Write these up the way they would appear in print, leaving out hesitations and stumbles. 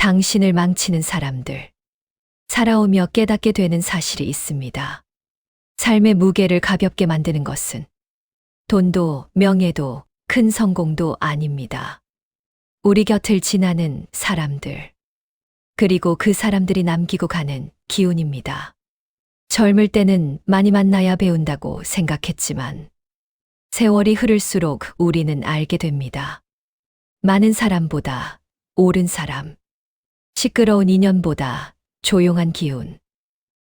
당신을 망치는 사람들. 살아오며 깨닫게 되는 사실이 있습니다. 삶의 무게를 가볍게 만드는 것은 돈도 명예도 큰 성공도 아닙니다. 우리 곁을 지나는 사람들, 그리고 그 사람들이 남기고 가는 기운입니다. 젊을 때는 많이 만나야 배운다고 생각했지만 세월이 흐를수록 우리는 알게 됩니다. 많은 사람보다 옳은 사람, 시끄러운 인연보다 조용한 기운,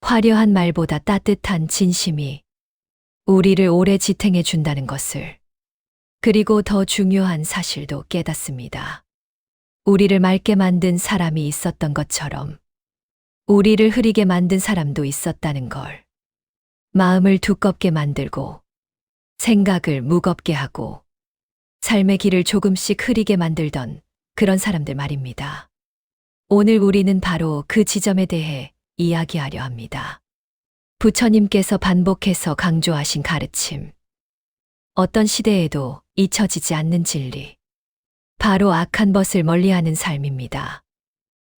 화려한 말보다 따뜻한 진심이 우리를 오래 지탱해 준다는 것을, 그리고 더 중요한 사실도 깨닫습니다. 우리를 맑게 만든 사람이 있었던 것처럼 우리를 흐리게 만든 사람도 있었다는 걸. 마음을 두껍게 만들고 생각을 무겁게 하고 삶의 길을 조금씩 흐리게 만들던 그런 사람들 말입니다. 오늘 우리는 바로 그 지점에 대해 이야기하려 합니다. 부처님께서 반복해서 강조하신 가르침. 어떤 시대에도 잊혀지지 않는 진리. 바로 악한 벗을 멀리하는 삶입니다.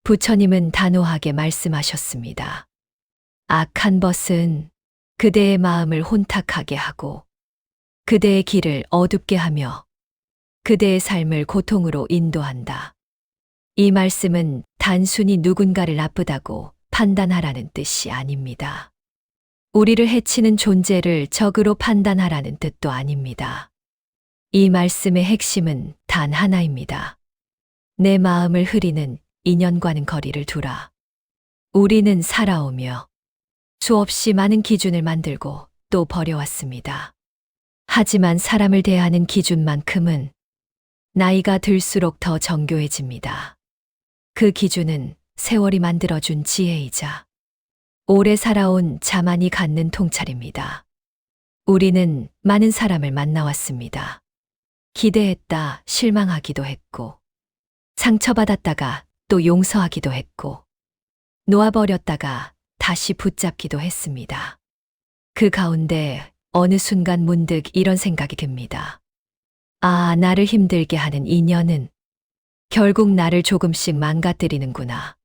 부처님은 단호하게 말씀하셨습니다. 악한 벗은 그대의 마음을 혼탁하게 하고 그대의 길을 어둡게 하며 그대의 삶을 고통으로 인도한다. 이 말씀은 단순히 누군가를 나쁘다고 판단하라는 뜻이 아닙니다. 우리를 해치는 존재를 적으로 판단하라는 뜻도 아닙니다. 이 말씀의 핵심은 단 하나입니다. 내 마음을 흐리는 인연과는 거리를 두라. 우리는 살아오며 수없이 많은 기준을 만들고 또 버려왔습니다. 하지만 사람을 대하는 기준만큼은 나이가 들수록 더 정교해집니다. 그 기준은 세월이 만들어준 지혜이자 오래 살아온 자만이 갖는 통찰입니다. 우리는 많은 사람을 만나왔습니다. 기대했다 실망하기도 했고, 상처받았다가 또 용서하기도 했고, 놓아버렸다가 다시 붙잡기도 했습니다. 그 가운데 어느 순간 문득 이런 생각이 듭니다. 아, 나를 힘들게 하는 인연은 결국 나를 조금씩 망가뜨리는구나.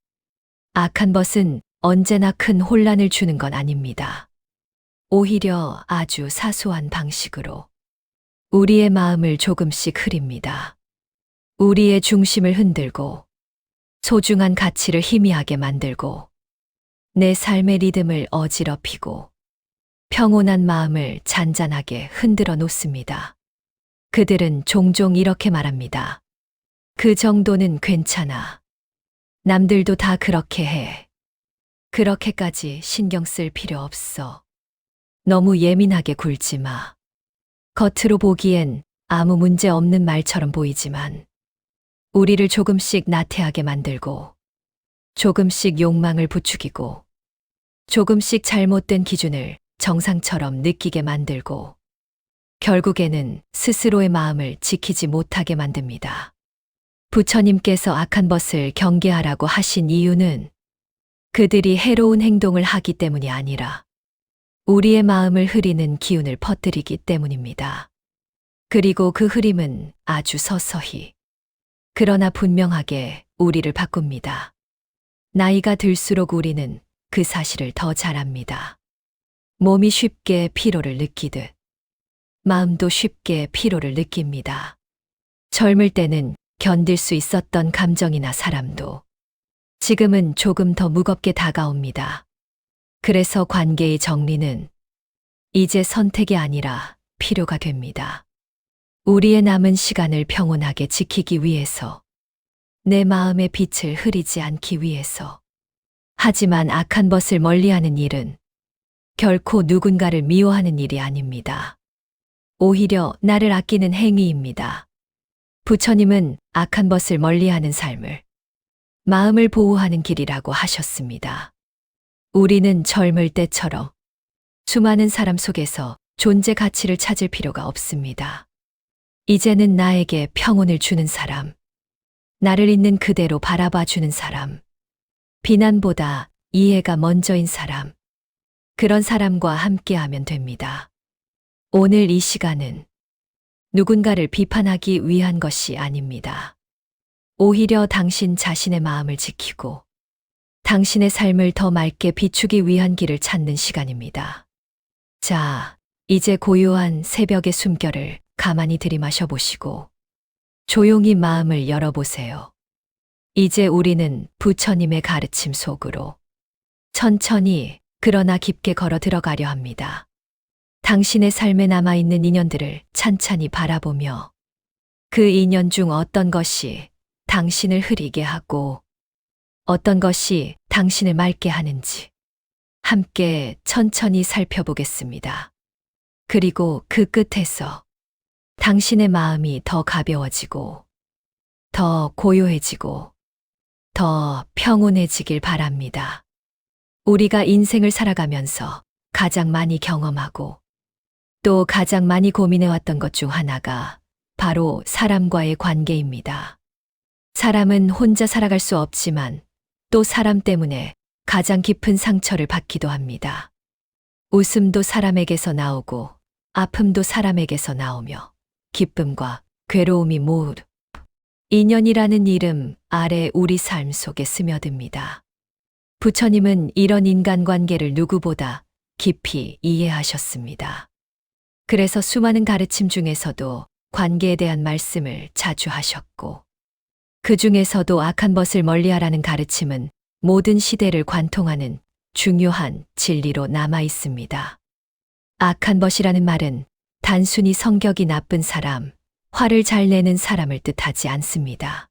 악한 벗은 언제나 큰 혼란을 주는 건 아닙니다. 오히려 아주 사소한 방식으로 우리의 마음을 조금씩 흐립니다. 우리의 중심을 흔들고 소중한 가치를 희미하게 만들고 내 삶의 리듬을 어지럽히고 평온한 마음을 잔잔하게 흔들어 놓습니다. 그들은 종종 이렇게 말합니다. 그 정도는 괜찮아. 남들도 다 그렇게 해. 그렇게까지 신경 쓸 필요 없어. 너무 예민하게 굴지 마. 겉으로 보기엔 아무 문제 없는 말처럼 보이지만 우리를 조금씩 나태하게 만들고 조금씩 욕망을 부추기고 조금씩 잘못된 기준을 정상처럼 느끼게 만들고 결국에는 스스로의 마음을 지키지 못하게 만듭니다. 부처님께서 악한 벗을 경계하라고 하신 이유는 그들이 해로운 행동을 하기 때문이 아니라 우리의 마음을 흐리는 기운을 퍼뜨리기 때문입니다. 그리고 그 흐림은 아주 서서히, 그러나 분명하게 우리를 바꿉니다. 나이가 들수록 우리는 그 사실을 더 잘 압니다. 몸이 쉽게 피로를 느끼듯 마음도 쉽게 피로를 느낍니다. 젊을 때는 견딜 수 있었던 감정이나 사람도 지금은 조금 더 무겁게 다가옵니다. 그래서 관계의 정리는 이제 선택이 아니라 필요가 됩니다. 우리의 남은 시간을 평온하게 지키기 위해서, 내 마음의 빛을 흐리지 않기 위해서. 하지만 악한 벗을 멀리하는 일은 결코 누군가를 미워하는 일이 아닙니다. 오히려 나를 아끼는 행위입니다. 부처님은 악한 벗을 멀리하는 삶을 마음을 보호하는 길이라고 하셨습니다. 우리는 젊을 때처럼 수많은 사람 속에서 존재 가치를 찾을 필요가 없습니다. 이제는 나에게 평온을 주는 사람, 나를 있는 그대로 바라봐 주는 사람, 비난보다 이해가 먼저인 사람, 그런 사람과 함께하면 됩니다. 오늘 이 시간은 누군가를 비판하기 위한 것이 아닙니다. 오히려 당신 자신의 마음을 지키고 당신의 삶을 더 맑게 비추기 위한 길을 찾는 시간입니다. 자, 이제 고요한 새벽의 숨결을 가만히 들이마셔 보시고 조용히 마음을 열어보세요. 이제 우리는 부처님의 가르침 속으로 천천히 그러나 깊게 걸어 들어가려 합니다. 당신의 삶에 남아있는 인연들을 찬찬히 바라보며 그 인연 중 어떤 것이 당신을 흐리게 하고 어떤 것이 당신을 맑게 하는지 함께 천천히 살펴보겠습니다. 그리고 그 끝에서 당신의 마음이 더 가벼워지고 더 고요해지고 더 평온해지길 바랍니다. 우리가 인생을 살아가면서 가장 많이 경험하고 또 가장 많이 고민해왔던 것 중 하나가 바로 사람과의 관계입니다. 사람은 혼자 살아갈 수 없지만 또 사람 때문에 가장 깊은 상처를 받기도 합니다. 웃음도 사람에게서 나오고 아픔도 사람에게서 나오며 기쁨과 괴로움이 모두 인연이라는 이름 아래 우리 삶 속에 스며듭니다. 부처님은 이런 인간관계를 누구보다 깊이 이해하셨습니다. 그래서 수많은 가르침 중에서도 관계에 대한 말씀을 자주 하셨고 그 중에서도 악한 것을 멀리하라는 가르침은 모든 시대를 관통하는 중요한 진리로 남아 있습니다. 악한 것이라는 말은 단순히 성격이 나쁜 사람, 화를 잘 내는 사람을 뜻하지 않습니다.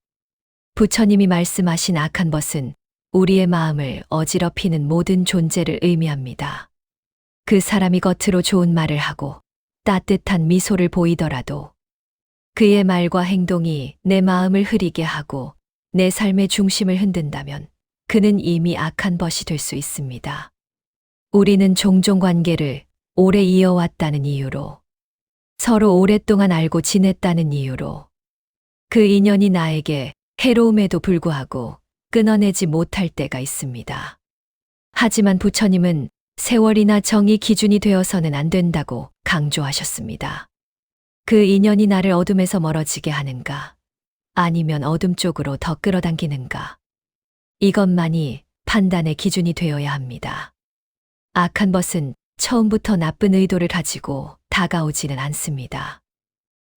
부처님이 말씀하신 악한 것은 우리의 마음을 어지럽히는 모든 존재를 의미합니다. 그 사람이 겉으로 좋은 말을 하고 따뜻한 미소를 보이더라도 그의 말과 행동이 내 마음을 흐리게 하고 내 삶의 중심을 흔든다면 그는 이미 악한 벗이 될 수 있습니다. 우리는 종종 관계를 오래 이어왔다는 이유로 서로 오랫동안 알고 지냈다는 이유로 그 인연이 나에게 해로움에도 불구하고 끊어내지 못할 때가 있습니다. 하지만 부처님은 세월이나 정이 기준이 되어서는 안 된다고 강조하셨습니다. 그 인연이 나를 어둠에서 멀어지게 하는가, 아니면 어둠 쪽으로 더 끌어당기는가, 이것만이 판단의 기준이 되어야 합니다. 악한 것은 처음부터 나쁜 의도를 가지고 다가오지는 않습니다.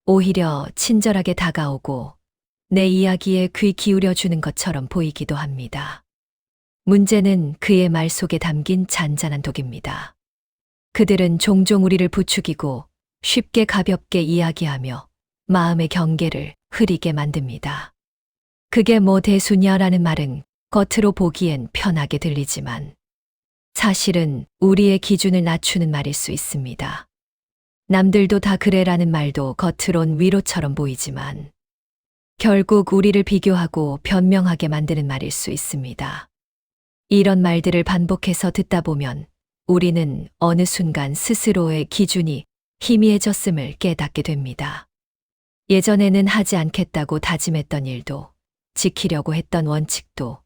오히려 친절하게 다가오고 내 이야기에 귀 기울여 주는 것처럼 보이기도 합니다. 문제는 그의 말 속에 담긴 잔잔한 독입니다. 그들은 종종 우리를 부추기고 쉽게 가볍게 이야기하며 마음의 경계를 흐리게 만듭니다. 그게 뭐 대수냐라는 말은 겉으로 보기엔 편하게 들리지만 사실은 우리의 기준을 낮추는 말일 수 있습니다. 남들도 다 그래라는 말도 겉으론 위로처럼 보이지만 결국 우리를 비교하고 변명하게 만드는 말일 수 있습니다. 이런 말들을 반복해서 듣다 보면 우리는 어느 순간 스스로의 기준이 희미해졌음을 깨닫게 됩니다. 예전에는 하지 않겠다고 다짐했던 일도, 지키려고 했던 원칙도,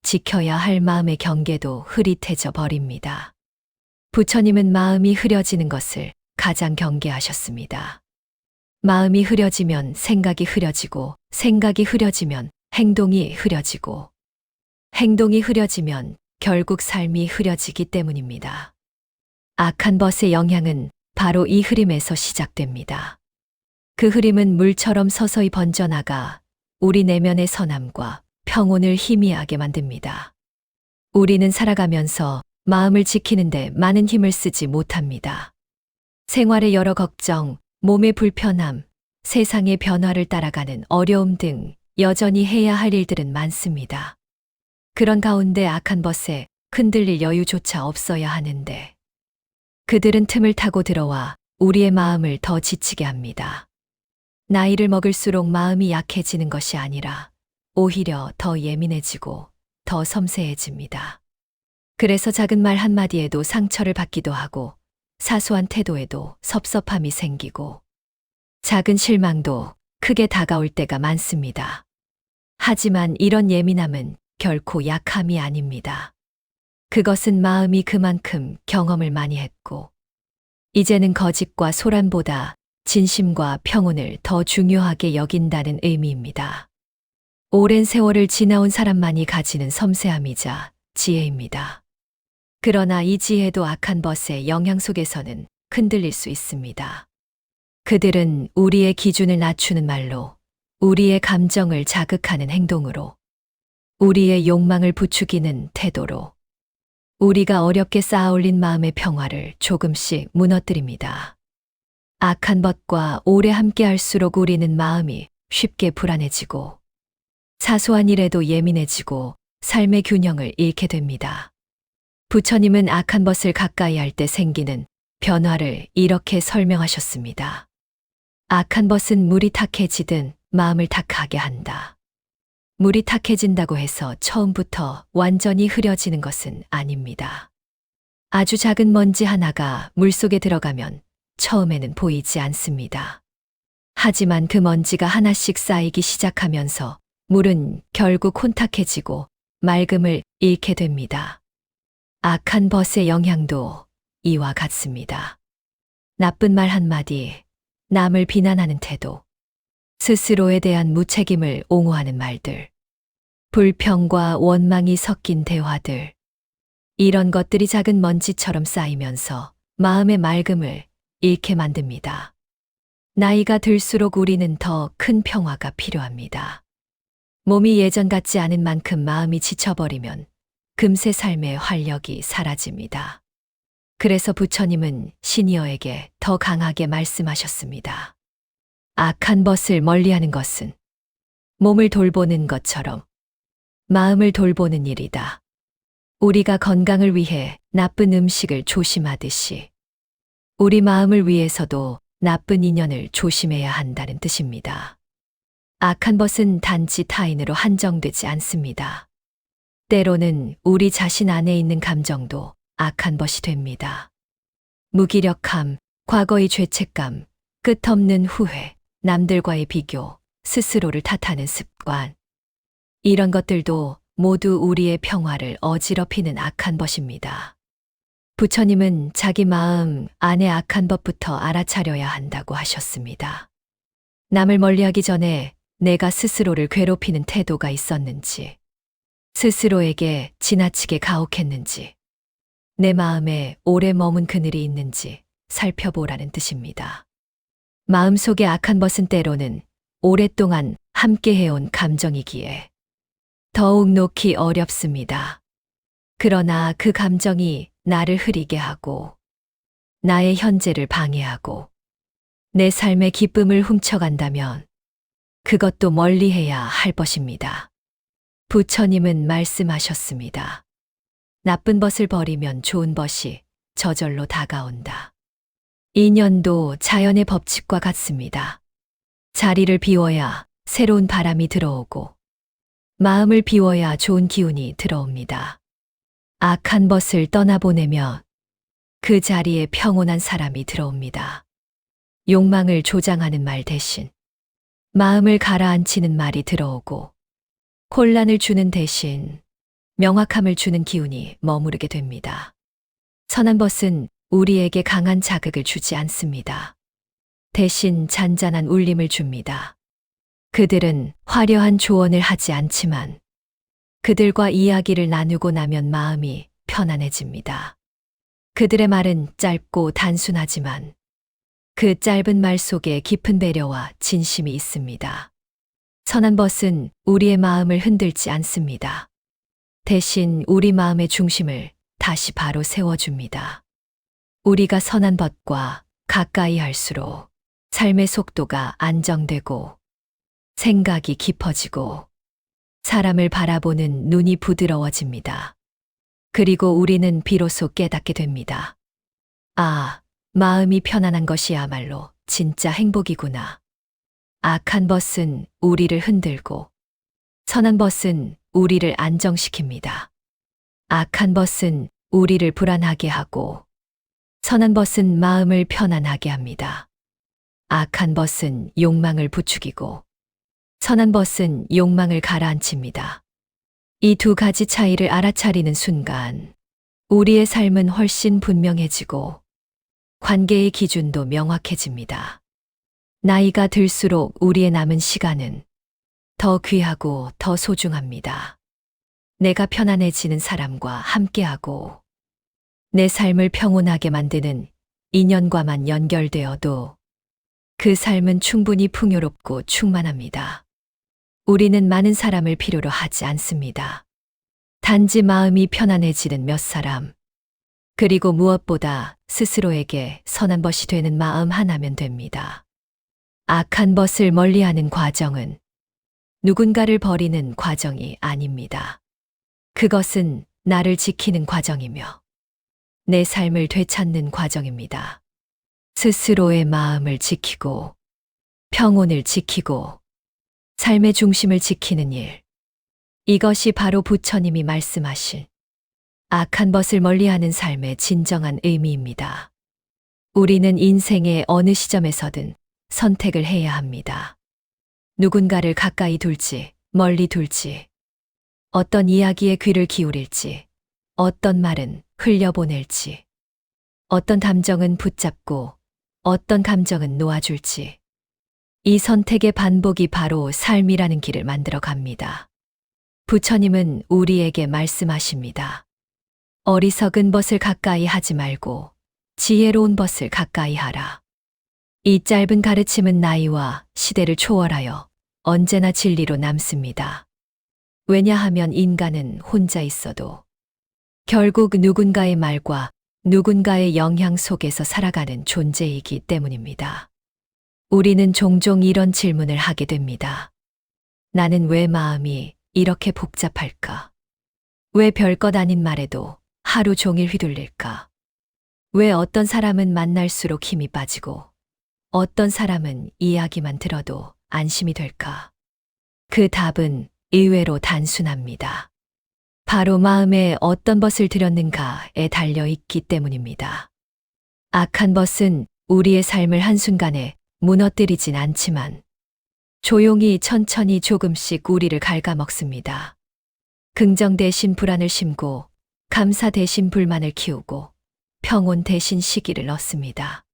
지켜야 할 마음의 경계도 흐릿해져 버립니다. 부처님은 마음이 흐려지는 것을 가장 경계하셨습니다. 마음이 흐려지면 생각이 흐려지고, 생각이 흐려지면 행동이 흐려지고, 행동이 흐려지면 결국 삶이 흐려지기 때문입니다. 악한 벗의 영향은 바로 이 흐림에서 시작됩니다. 그 흐림은 물처럼 서서히 번져나가 우리 내면의 선함과 평온을 희미하게 만듭니다. 우리는 살아가면서 마음을 지키는데 많은 힘을 쓰지 못합니다. 생활의 여러 걱정, 몸의 불편함, 세상의 변화를 따라가는 어려움 등 여전히 해야 할 일들은 많습니다. 그런 가운데 악한 벗에 흔들릴 여유조차 없어야 하는데 그들은 틈을 타고 들어와 우리의 마음을 더 지치게 합니다. 나이를 먹을수록 마음이 약해지는 것이 아니라 오히려 더 예민해지고 더 섬세해집니다. 그래서 작은 말 한마디에도 상처를 받기도 하고 사소한 태도에도 섭섭함이 생기고 작은 실망도 크게 다가올 때가 많습니다. 하지만 이런 예민함은 결코 약함이 아닙니다. 그것은 마음이 그만큼 경험을 많이 했고 이제는 거짓과 소란보다 진심과 평온을 더 중요하게 여긴다는 의미입니다. 오랜 세월을 지나온 사람만이 가지는 섬세함이자 지혜입니다. 그러나 이 지혜도 악한 벗의 영향 속에서는 흔들릴 수 있습니다. 그들은 우리의 기준을 낮추는 말로, 우리의 감정을 자극하는 행동으로, 우리의 욕망을 부추기는 태도로, 우리가 어렵게 쌓아올린 마음의 평화를 조금씩 무너뜨립니다. 악한 벗과 오래 함께할수록 우리는 마음이 쉽게 불안해지고, 사소한 일에도 예민해지고 삶의 균형을 잃게 됩니다. 부처님은 악한 벗을 가까이 할 때 생기는 변화를 이렇게 설명하셨습니다. 악한 벗은 물이 탁해지든 마음을 탁하게 한다. 물이 탁해진다고 해서 처음부터 완전히 흐려지는 것은 아닙니다. 아주 작은 먼지 하나가 물속에 들어가면 처음에는 보이지 않습니다. 하지만 그 먼지가 하나씩 쌓이기 시작하면서 물은 결국 혼탁해지고 맑음을 잃게 됩니다. 악한 벗의 영향도 이와 같습니다. 나쁜 말 한마디, 남을 비난하는 태도, 스스로에 대한 무책임을 옹호하는 말들, 불평과 원망이 섞인 대화들, 이런 것들이 작은 먼지처럼 쌓이면서 마음의 맑음을 잃게 만듭니다. 나이가 들수록 우리는 더 큰 평화가 필요합니다. 몸이 예전 같지 않은 만큼 마음이 지쳐버리면 금세 삶의 활력이 사라집니다. 그래서 부처님은 시니어에게 더 강하게 말씀하셨습니다. 악한 벗을 멀리하는 것은 몸을 돌보는 것처럼 마음을 돌보는 일이다. 우리가 건강을 위해 나쁜 음식을 조심하듯이 우리 마음을 위해서도 나쁜 인연을 조심해야 한다는 뜻입니다. 악한 벗은 단지 타인으로 한정되지 않습니다. 때로는 우리 자신 안에 있는 감정도 악한 벗이 됩니다. 무기력함, 과거의 죄책감, 끝없는 후회, 남들과의 비교, 스스로를 탓하는 습관. 이런 것들도 모두 우리의 평화를 어지럽히는 악한 벗입니다. 부처님은 자기 마음 안의 악한 벗부터 알아차려야 한다고 하셨습니다. 남을 멀리하기 전에 내가 스스로를 괴롭히는 태도가 있었는지, 스스로에게 지나치게 가혹했는지, 내 마음에 오래 머문 그늘이 있는지 살펴보라는 뜻입니다. 마음속의 악한 벗은 때로는 오랫동안 함께해온 감정이기에 더욱 놓기 어렵습니다. 그러나 그 감정이 나를 흐리게 하고, 나의 현재를 방해하고, 내 삶의 기쁨을 훔쳐간다면 그것도 멀리해야 할 것입니다. 부처님은 말씀하셨습니다. 나쁜 벗을 버리면 좋은 벗이 저절로 다가온다. 인연도 자연의 법칙과 같습니다. 자리를 비워야 새로운 바람이 들어오고, 마음을 비워야 좋은 기운이 들어옵니다. 악한 벗을 떠나보내면 그 자리에 평온한 사람이 들어옵니다. 욕망을 조장하는 말 대신 마음을 가라앉히는 말이 들어오고, 혼란을 주는 대신 명확함을 주는 기운이 머무르게 됩니다. 선한 벗은 우리에게 강한 자극을 주지 않습니다. 대신 잔잔한 울림을 줍니다. 그들은 화려한 조언을 하지 않지만 그들과 이야기를 나누고 나면 마음이 편안해집니다. 그들의 말은 짧고 단순하지만 그 짧은 말 속에 깊은 배려와 진심이 있습니다. 선한 벗은 우리의 마음을 흔들지 않습니다. 대신 우리 마음의 중심을 다시 바로 세워줍니다. 우리가 선한 벗과 가까이 할수록 삶의 속도가 안정되고, 생각이 깊어지고, 사람을 바라보는 눈이 부드러워집니다. 그리고 우리는 비로소 깨닫게 됩니다. 아, 마음이 편안한 것이야말로 진짜 행복이구나. 악한 벗은 우리를 흔들고, 선한 벗은 우리를 안정시킵니다. 악한 벗은 우리를 불안하게 하고, 선한 벗은 마음을 편안하게 합니다. 악한 벗은 욕망을 부추기고, 선한 벗은 욕망을 가라앉힙니다. 이 두 가지 차이를 알아차리는 순간 우리의 삶은 훨씬 분명해지고 관계의 기준도 명확해집니다. 나이가 들수록 우리의 남은 시간은 더 귀하고 더 소중합니다. 내가 편안해지는 사람과 함께하고 내 삶을 평온하게 만드는 인연과만 연결되어도 그 삶은 충분히 풍요롭고 충만합니다. 우리는 많은 사람을 필요로 하지 않습니다. 단지 마음이 편안해지는 몇 사람, 그리고 무엇보다 스스로에게 선한 벗이 되는 마음 하나면 됩니다. 악한 벗을 멀리하는 과정은 누군가를 버리는 과정이 아닙니다. 그것은 나를 지키는 과정이며 내 삶을 되찾는 과정입니다. 스스로의 마음을 지키고 평온을 지키고 삶의 중심을 지키는 일. 이것이 바로 부처님이 말씀하신 악한 벗을 멀리하는 삶의 진정한 의미입니다. 우리는 인생의 어느 시점에서든 선택을 해야 합니다. 누군가를 가까이 둘지, 멀리 둘지, 어떤 이야기에 귀를 기울일지, 어떤 말은 흘려보낼지, 어떤 감정은 붙잡고, 어떤 감정은 놓아줄지. 이 선택의 반복이 바로 삶이라는 길을 만들어 갑니다. 부처님은 우리에게 말씀하십니다. 어리석은 벗을 가까이 하지 말고 지혜로운 벗을 가까이 하라. 이 짧은 가르침은 나이와 시대를 초월하여 언제나 진리로 남습니다. 왜냐하면 인간은 혼자 있어도 결국 누군가의 말과 누군가의 영향 속에서 살아가는 존재이기 때문입니다. 우리는 종종 이런 질문을 하게 됩니다. 나는 왜 마음이 이렇게 복잡할까? 왜 별것 아닌 말에도 하루 종일 휘둘릴까? 왜 어떤 사람은 만날수록 힘이 빠지고 어떤 사람은 이야기만 들어도 안심이 될까? 그 답은 의외로 단순합니다. 바로 마음에 어떤 벗을 들였는가에 달려 있기 때문입니다. 악한 벗은 우리의 삶을 한순간에 무너뜨리진 않지만 조용히 천천히 조금씩 우리를 갉아먹습니다. 긍정 대신 불안을 심고 감사 대신 불만을 키우고 평온 대신 시기를 넣습니다.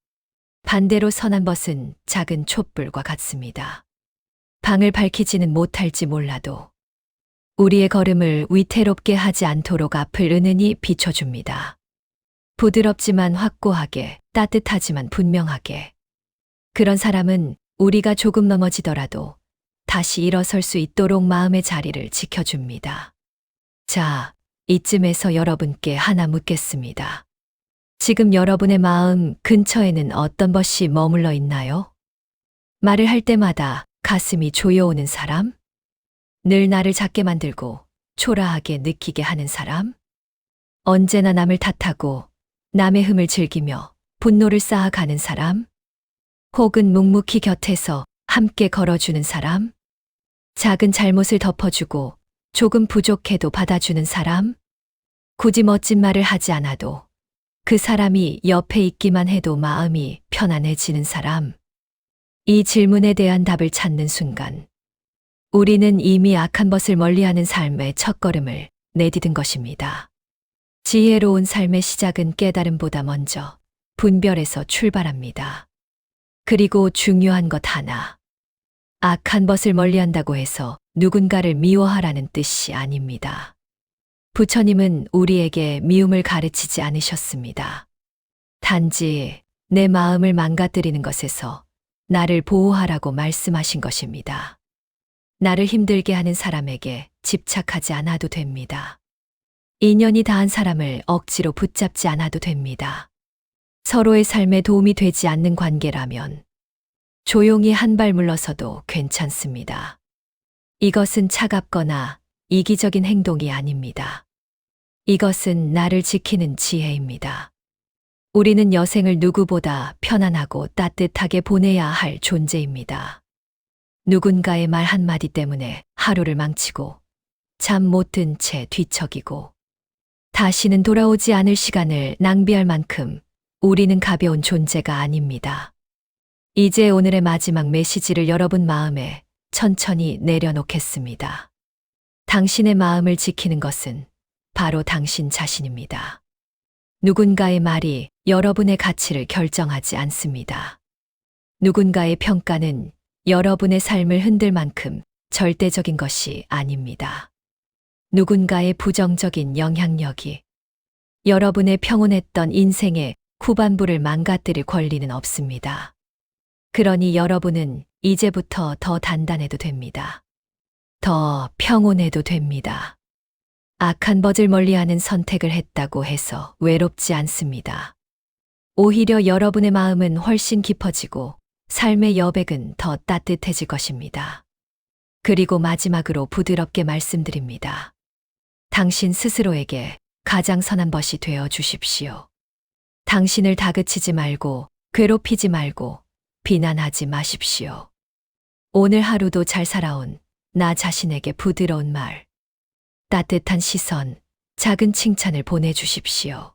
반대로 선한 벗은 작은 촛불과 같습니다. 방을 밝히지는 못할지 몰라도 우리의 걸음을 위태롭게 하지 않도록 앞을 은은히 비춰줍니다. 부드럽지만 확고하게, 따뜻하지만 분명하게. 그런 사람은 우리가 조금 넘어지더라도 다시 일어설 수 있도록 마음의 자리를 지켜줍니다. 자, 이쯤에서 여러분께 하나 묻겠습니다. 지금 여러분의 마음 근처에는 어떤 벗이 머물러 있나요? 말을 할 때마다 가슴이 조여오는 사람? 늘 나를 작게 만들고 초라하게 느끼게 하는 사람? 언제나 남을 탓하고 남의 흠을 즐기며 분노를 쌓아가는 사람? 혹은 묵묵히 곁에서 함께 걸어주는 사람? 작은 잘못을 덮어주고 조금 부족해도 받아주는 사람? 굳이 멋진 말을 하지 않아도 그 사람이 옆에 있기만 해도 마음이 편안해지는 사람? 이 질문에 대한 답을 찾는 순간 우리는 이미 악한 벗을 멀리하는 삶의 첫걸음을 내디딘 것입니다. 지혜로운 삶의 시작은 깨달음보다 먼저 분별에서 출발합니다. 그리고 중요한 것 하나. 악한 벗을 멀리한다고 해서 누군가를 미워하라는 뜻이 아닙니다. 부처님은 우리에게 미움을 가르치지 않으셨습니다. 단지 내 마음을 망가뜨리는 것에서 나를 보호하라고 말씀하신 것입니다. 나를 힘들게 하는 사람에게 집착하지 않아도 됩니다. 인연이 다한 사람을 억지로 붙잡지 않아도 됩니다. 서로의 삶에 도움이 되지 않는 관계라면 조용히 한 발 물러서도 괜찮습니다. 이것은 차갑거나 이기적인 행동이 아닙니다. 이것은 나를 지키는 지혜입니다. 우리는 여생을 누구보다 편안하고 따뜻하게 보내야 할 존재입니다. 누군가의 말 한마디 때문에 하루를 망치고 잠 못 든 채 뒤척이고 다시는 돌아오지 않을 시간을 낭비할 만큼 우리는 가벼운 존재가 아닙니다. 이제 오늘의 마지막 메시지를 여러분 마음에 천천히 내려놓겠습니다. 당신의 마음을 지키는 것은 바로 당신 자신입니다. 누군가의 말이 여러분의 가치를 결정하지 않습니다. 누군가의 평가는 여러분의 삶을 흔들 만큼 절대적인 것이 아닙니다. 누군가의 부정적인 영향력이 여러분의 평온했던 인생의 후반부를 망가뜨릴 권리는 없습니다. 그러니 여러분은 이제부터 더 단단해도 됩니다. 더 평온해도 됩니다. 악한 벗을 멀리하는 선택을 했다고 해서 외롭지 않습니다. 오히려 여러분의 마음은 훨씬 깊어지고 삶의 여백은 더 따뜻해질 것입니다. 그리고 마지막으로 부드럽게 말씀드립니다. 당신 스스로에게 가장 선한 벗이 되어 주십시오. 당신을 다그치지 말고 괴롭히지 말고 비난하지 마십시오. 오늘 하루도 잘 살아온 나 자신에게 부드러운 말, 따뜻한 시선, 작은 칭찬을 보내주십시오.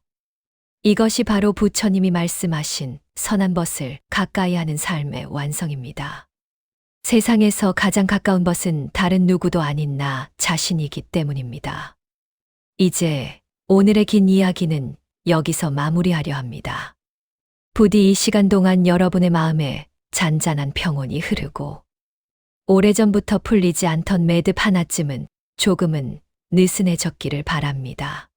이것이 바로 부처님이 말씀하신 선한 벗을 가까이 하는 삶의 완성입니다. 세상에서 가장 가까운 벗은 다른 누구도 아닌 나 자신이기 때문입니다. 이제 오늘의 긴 이야기는 여기서 마무리하려 합니다. 부디 이 시간 동안 여러분의 마음에 잔잔한 평온이 흐르고 오래전부터 풀리지 않던 매듭 하나쯤은 조금은 느슨해졌기를 바랍니다.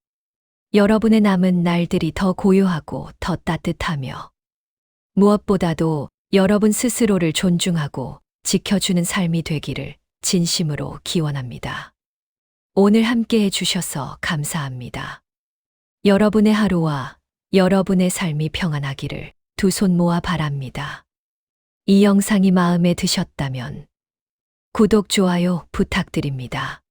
여러분의 남은 날들이 더 고요하고 더 따뜻하며 무엇보다도 여러분 스스로를 존중하고 지켜주는 삶이 되기를 진심으로 기원합니다. 오늘 함께 해주셔서 감사합니다. 여러분의 하루와 여러분의 삶이 평안하기를 두 손 모아 바랍니다. 이 영상이 마음에 드셨다면 구독, 좋아요 부탁드립니다.